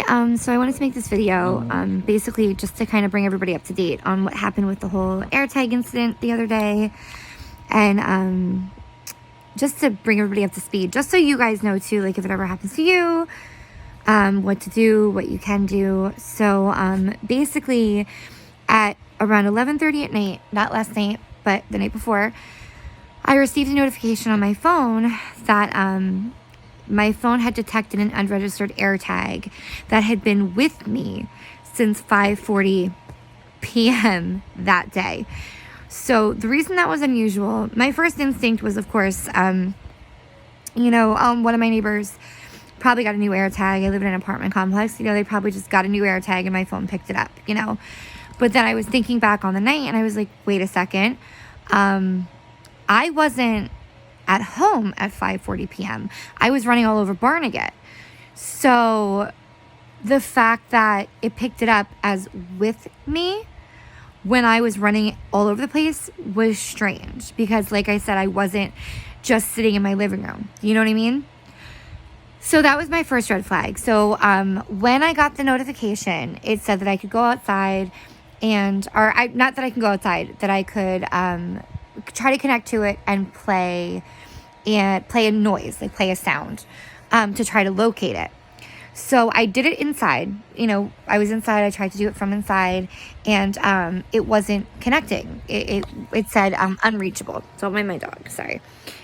So I wanted to make this video, basically just to kind of bring everybody up to date on what happened with the whole AirTag incident the other day, and just to bring everybody up to speed, just so you guys know too, like if it ever happens to you, what to do, what you can do. So basically at around 11:30 at night, not last night, but the night before, I received a notification on my phone that my phone had detected an unregistered AirTag that had been with me since 5:40 p.m. that day. So the reason that was unusual, my first instinct was, of course, one of my neighbors probably got a new AirTag. I live in an apartment complex. They probably just got a new AirTag and my phone picked it up, But then I was thinking back on the night and I was like, wait a second. I wasn't at home at 5:40 p.m. I was running all over Barnegat. So the fact that it picked it up as with me when I was running all over the place was strange, because like I said, I wasn't just sitting in my living room. You know what I mean? So that was my first red flag. So when I got the notification, it said that I could go outside not that I can go outside, that I could try to connect to it and play a noise, like play a sound, to try to locate it. So I did it inside. I was inside. I tried to do it from inside, and it wasn't connecting. It said unreachable. Don't mind my dog. Sorry.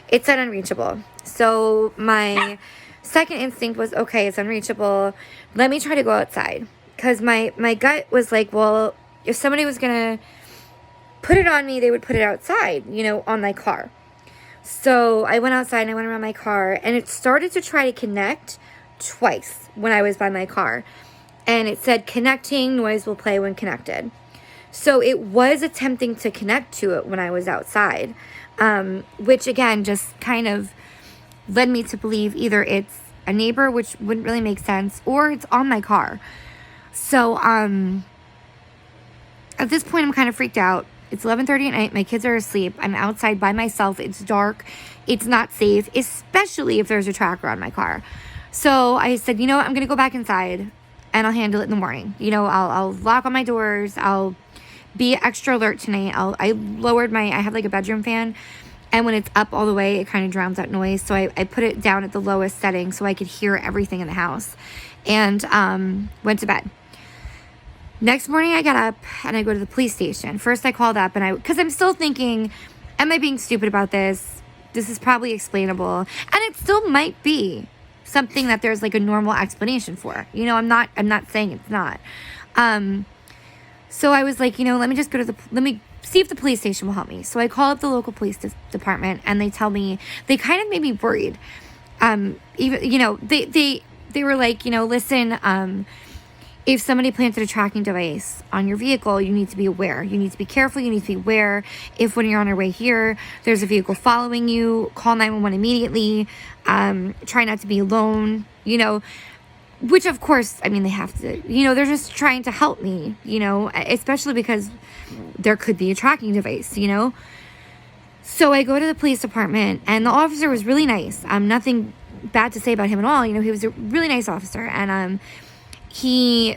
It said unreachable. So my second instinct was, okay, it's unreachable. Let me try to go outside, because my gut was like, well, if somebody was gonna put it on me, they would put it outside, on my car. So I went outside and I went around my car, and it started to try to connect twice when I was by my car. And it said connecting, noise will play when connected. So it was attempting to connect to it when I was outside, which again, just kind of led me to believe either it's a neighbor, which wouldn't really make sense, or it's on my car. So, at this point, I'm kind of freaked out. It's 11:30 at night. My kids are asleep. I'm outside by myself. It's dark. It's not safe, especially if there's a tracker on my car. So I said, I'm going to go back inside and I'll handle it in the morning. I'll lock on my doors. I'll be extra alert tonight. I have like a bedroom fan, and when it's up all the way, it kind of drowns out noise. So I put it down at the lowest setting so I could hear everything in the house, and went to bed. Next morning, I got up and I go to the police station. First, I called up because I'm still thinking, am I being stupid about this? This is probably explainable. And it still might be something that there's like a normal explanation for. I'm not saying it's not. So I was like, let me just let me see if the police station will help me. So I call up the local police department, and they tell me, they kind of made me worried. They were like, listen, if somebody planted a tracking device on your vehicle, you need to be aware. You need to be careful. You need to be aware. If when you're on your way here, there's a vehicle following you, call 911 immediately. Try not to be alone, which of course, they have to, they're just trying to help me, especially because there could be a tracking device, So I go to the police department, and the officer was really nice. Nothing bad to say about him at all. He was a really nice officer, and he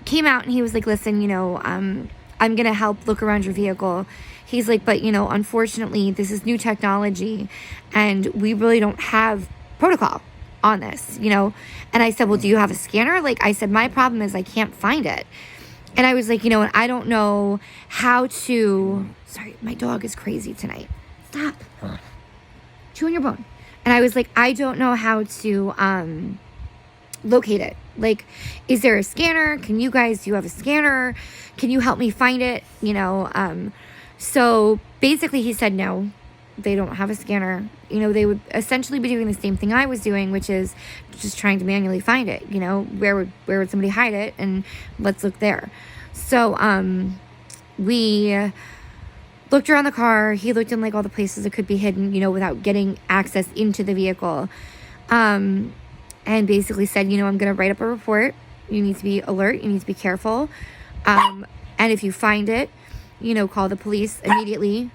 came out and he was like, listen, I'm going to help look around your vehicle. He's like, but, unfortunately, this is new technology and we really don't have protocol on this, And I said, well, do you have a scanner? Like I said, my problem is I can't find it. And I was like, and I don't know how to, sorry, my dog is crazy tonight. Stop. Chewing your bone. And I was like, I don't know how to, locate it. Like, is there a scanner? Do you have a scanner? Can you help me find it? So basically he said, no, they don't have a scanner. They would essentially be doing the same thing I was doing, which is just trying to manually find it. Where would somebody hide it? And let's look there. So, we looked around the car. He looked in like all the places it could be hidden, without getting access into the vehicle. And basically said, I'm going to write up a report. You need to be alert. You need to be careful. And if you find it, call the police immediately.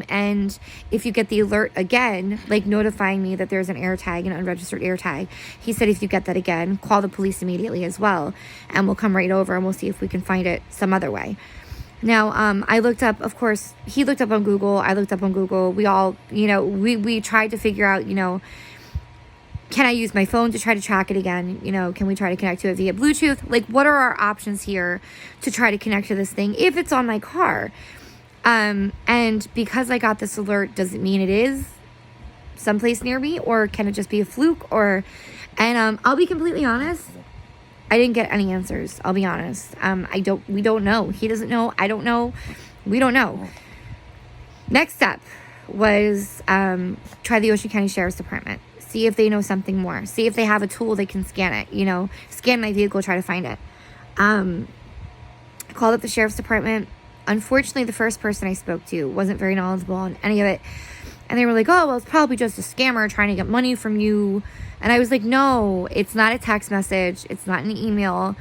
And if you get the alert again, like notifying me that there's an AirTag, an unregistered AirTag, he said if you get that again, call the police immediately as well. And we'll come right over and we'll see if we can find it some other way. Now, I looked up, of course, he looked up on Google. I looked up on Google. We all, we tried to figure out, can I use my phone to try to track it again? Can we try to connect to it via Bluetooth? Like, what are our options here to try to connect to this thing if it's on my car? And because I got this alert, does it mean it is someplace near me, or can it just be a fluke? And I'll be completely honest, I didn't get any answers. I'll be honest. We don't know. He doesn't know. I don't know. We don't know. Next step was, try the Ocean County Sheriff's Department. See if they know something more. See if they have a tool they can scan it, scan my vehicle, try to find it. I called up the Sheriff's Department. Unfortunately, the first person I spoke to wasn't very knowledgeable on any of it. And they were like, oh, well, it's probably just a scammer trying to get money from you. And I was like, no, it's not a text message. It's not an email.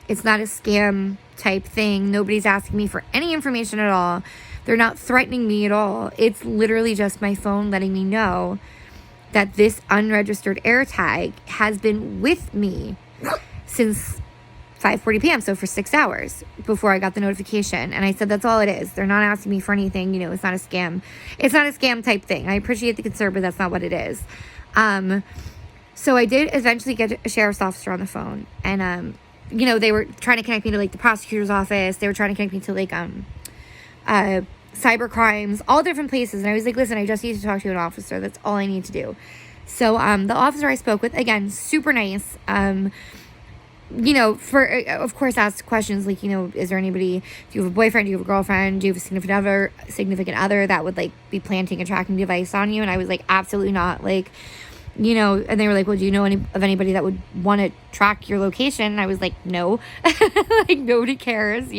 It's not a scam type thing. Nobody's asking me for any information at all. They're not threatening me at all. It's literally just my phone letting me know that this unregistered AirTag has been with me since 5:40 p.m., so for 6 hours before I got the notification. And I said, that's all it is. They're not asking me for anything. It's not a scam. It's not a scam type thing. I appreciate the concern, but that's not what it is. So I did eventually get a sheriff's officer on the phone. And, they were trying to connect me to, like, the prosecutor's office. They were trying to connect me to, like, cyber crimes, all different places. And I was like, listen, I just need to talk to an officer. That's all I need to do. So the officer I spoke with, again, super nice, of course, asked questions like, is there anybody, do you have a boyfriend, do you have a girlfriend, do you have a significant other that would, like, be planting a tracking device on you? And I was like, absolutely not. Like, and they were like, well, do you know of anybody that would want to track your location? And I was like, no, like, nobody cares,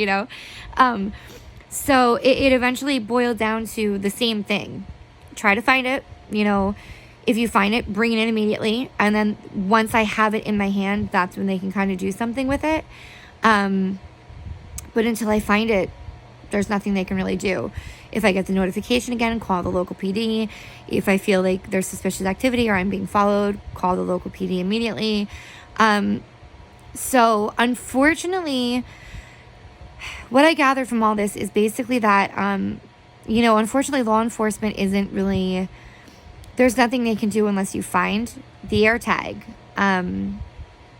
So it eventually boiled down to the same thing. Try to find it, if you find it, bring it in immediately. And then once I have it in my hand, that's when they can kind of do something with it. But until I find it, there's nothing they can really do. If I get the notification again, call the local PD. If I feel like there's suspicious activity or I'm being followed, call the local PD immediately. So unfortunately, what I gathered from all this is basically that, unfortunately, law enforcement isn't really... There's nothing they can do unless you find the AirTag.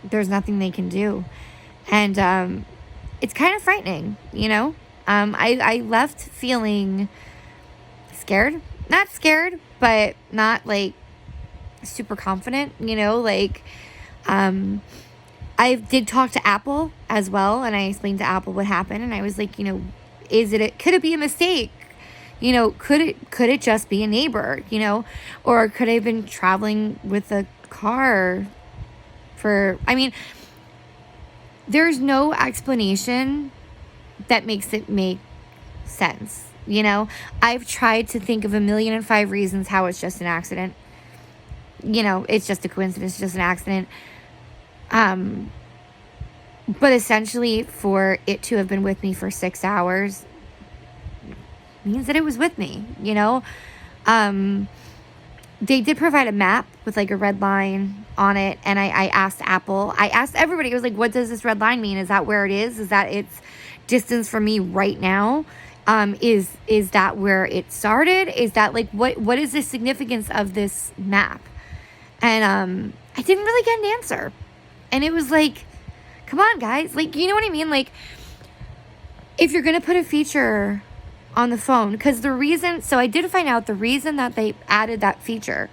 There's nothing they can do. And it's kind of frightening, I left feeling scared. Not scared, but not, like, super confident, I did talk to Apple as well, and I explained to Apple what happened, and I was like, could it be a mistake? Could it just be a neighbor, or could I have been traveling with a car there's no explanation that makes it make sense. I've tried to think of 1,000,005 reasons how it's just an accident. It's just a coincidence, it's just an accident. But essentially for it to have been with me for 6 hours means that it was with me, They did provide a map with, like, a red line on it, and I asked Apple, I asked everybody, I was like, what does this red line mean? Is that where it is? Is that its distance from me right now? Is that where it started? Is that, like, what is the significance of this map? And I didn't really get an answer. And it was like, come on, guys. Like, you know what I mean? Like, if you're going to put a feature on the phone, because I did find out the reason that they added that feature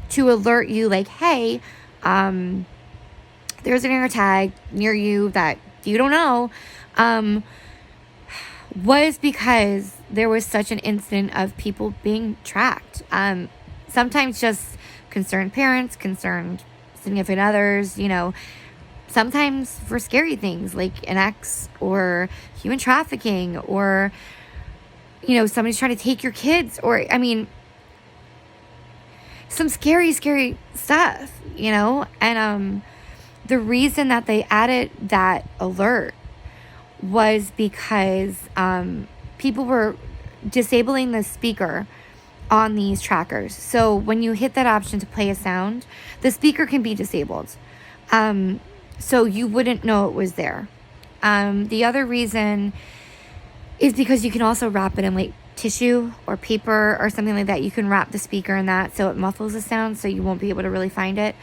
to alert you, like, hey, there's an AirTag near you that you don't know, was because there was such an incident of people being tracked. Sometimes just concerned parents, concerned significant others, sometimes for scary things like an ex or human trafficking or, somebody's trying to take your kids or, some scary, scary stuff, and the reason that they added that alert was because people were disabling the speaker on these trackers. So when you hit that option to play a sound, the speaker can be disabled. So you wouldn't know it was there. The other reason is because you can also wrap it in like tissue or paper or something like that. You can wrap the speaker in that so it muffles the sound so you won't be able to really find it.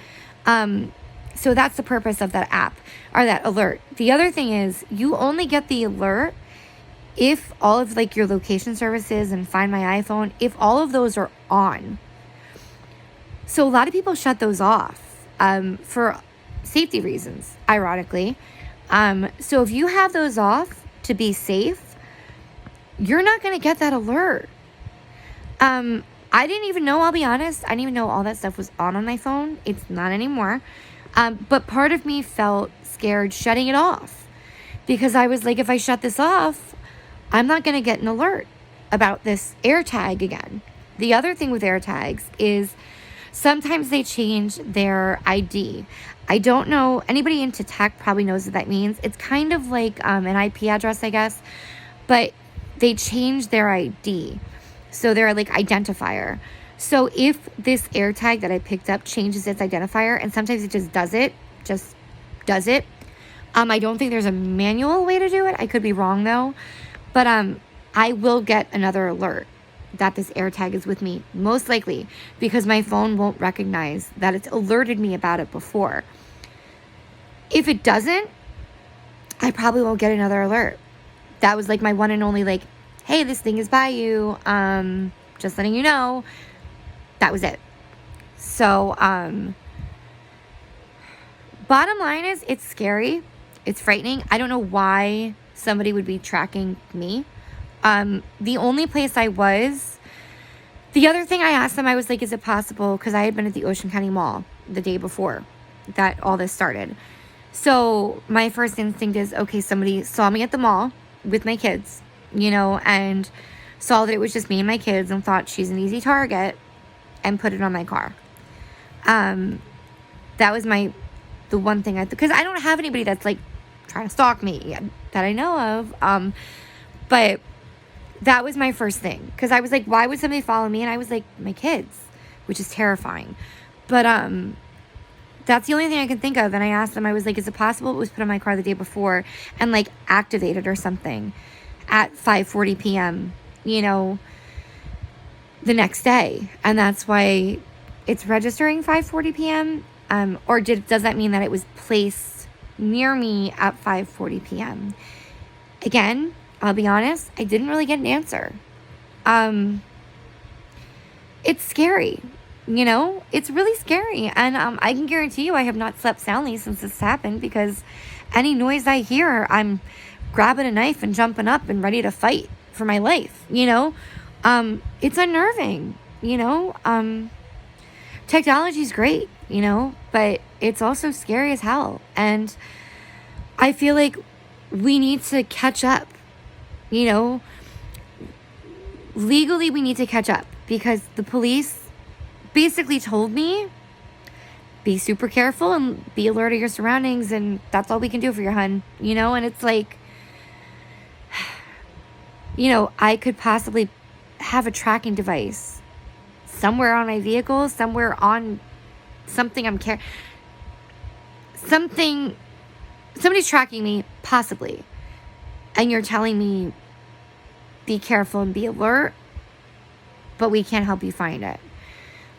So that's the purpose of that app or that alert. The other thing is you only get the alert if all of like your location services and Find My iPhone, if all of those are on. So a lot of people shut those off for safety reasons, ironically. So if you have those off to be safe, you're not going to get that alert. I didn't even know, I'll be honest, I didn't even know all that stuff was on my phone. It's not anymore. But part of me felt scared shutting it off because I was like, if I shut this off, I'm not going to get an alert about this AirTag again. The other thing with AirTags is sometimes they change their ID. I don't know, anybody into tech probably knows what that means. It's kind of like an IP address, I guess, but they change their ID. So they're like identifier. So if this AirTag that I picked up changes its identifier, and sometimes it just does it. I don't think there's a manual way to do it. I could be wrong though. But I will get another alert that this AirTag is with me, most likely, because my phone won't recognize that it's alerted me about it before. If it doesn't, I probably won't get another alert. That was like my one and only like, hey, this thing is by you. Just letting you know. That was it. So, bottom line is it's scary. It's frightening. I don't know why somebody would be tracking me. The only place I was, the other thing I asked them, I was like, is it possible? Because I had been at the Ocean County Mall the day before that all this started. So my first instinct is, okay, somebody saw me at the mall with my kids, and saw that it was just me and my kids and thought she's an easy target and put it on my car. That was the one thing because I don't have anybody that's like trying to stalk me that I know of. But that was my first thing. Because I was like, why would somebody follow me? And I was like, my kids, which is terrifying. But that's the only thing I can think of. And I asked them, I was like, is it possible it was put on my car the day before and like activated or something at 5:40 p.m., the next day? And that's why it's registering 5:40 p.m. Or does that mean that it was placed near me at 5:40 p.m.? Again, I'll be honest, I didn't really get an answer. It's scary, it's really scary. And I can guarantee you I have not slept soundly since this happened, because any noise I hear, I'm grabbing a knife and jumping up and ready to fight for my life, it's unnerving, technology's great, but it's also scary as hell. And I feel like we need to catch up, legally we need to catch up, because the police basically told me, be super careful and be alert of your surroundings, and that's all we can do for your hun, and it's like, I could possibly have a tracking device somewhere on my vehicle, somewhere on something I'm carrying, somebody's tracking me, possibly, and you're telling me be careful and be alert, but we can't help you find it.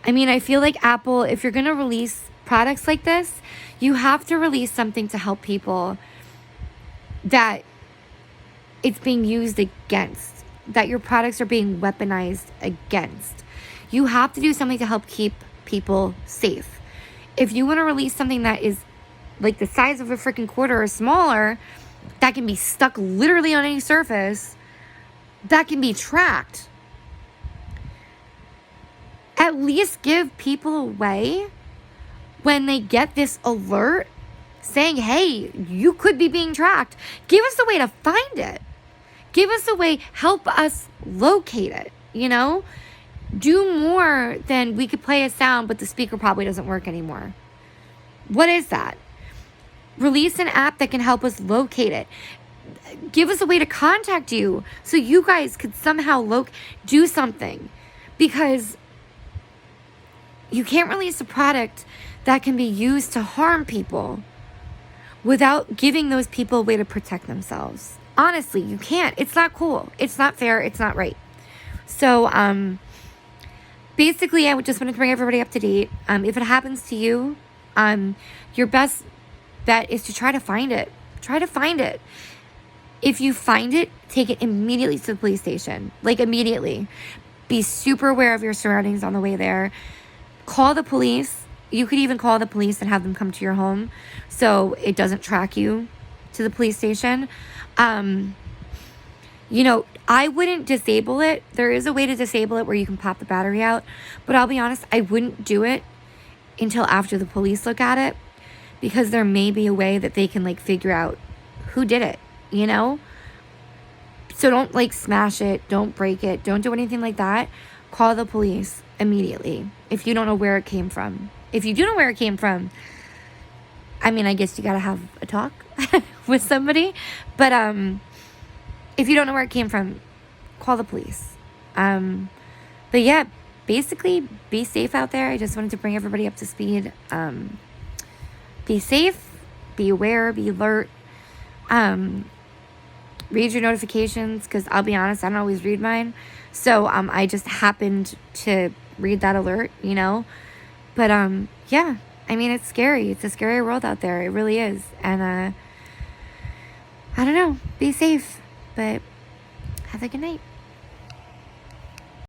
I mean, I feel like Apple, if you're going to release products like this, you have to release something to help people that it's being used against, that your products are being weaponized against. You have to do something to help keep people safe. If you want to release something that is like the size of a freaking quarter or smaller, that can be stuck literally on any surface, that can be tracked, at least give people a way when they get this alert saying, hey, you could be being tracked. Give us a way to find it. Give us a way, help us locate it, Do more than we could play a sound, but the speaker probably doesn't work anymore. What is that? Release an app that can help us locate it. give us a way to contact you so you guys could somehow do something, because you can't release a product that can be used to harm people without giving those people a way to protect themselves. Honestly, you can't. It's not cool. It's not fair. It's not right. So, basically, I just wanted to bring everybody up to date. If it happens to you, your best bet is to try to find it. Try to find it. If you find it, take it immediately to the police station. Like, immediately. Be super aware of your surroundings on the way there. Call the police. You could even call the police and have them come to your home so it doesn't track you to the police station. You know, I wouldn't disable it. There is a way to disable it where you can pop the battery out. But I'll be honest, I wouldn't do it until after the police look at it, because there may be a way that they can, like, figure out who did it, you know? So don't, like, smash it. Don't break it. Don't do anything like that. Call the police immediately if you don't know where it came from. If you do know where it came from, I mean, I guess you got to have a talk with somebody. But if you don't know where it came from, call the police. But yeah, basically, be safe out there. I just wanted to bring everybody up to speed. Be safe, be aware, be alert. Read your notifications, because I'll be honest, I don't always read mine. So I just happened to read that alert, you know. But yeah, I mean, it's scary. It's a scary world out there. It really is. And I don't know. Be safe. But have a good night.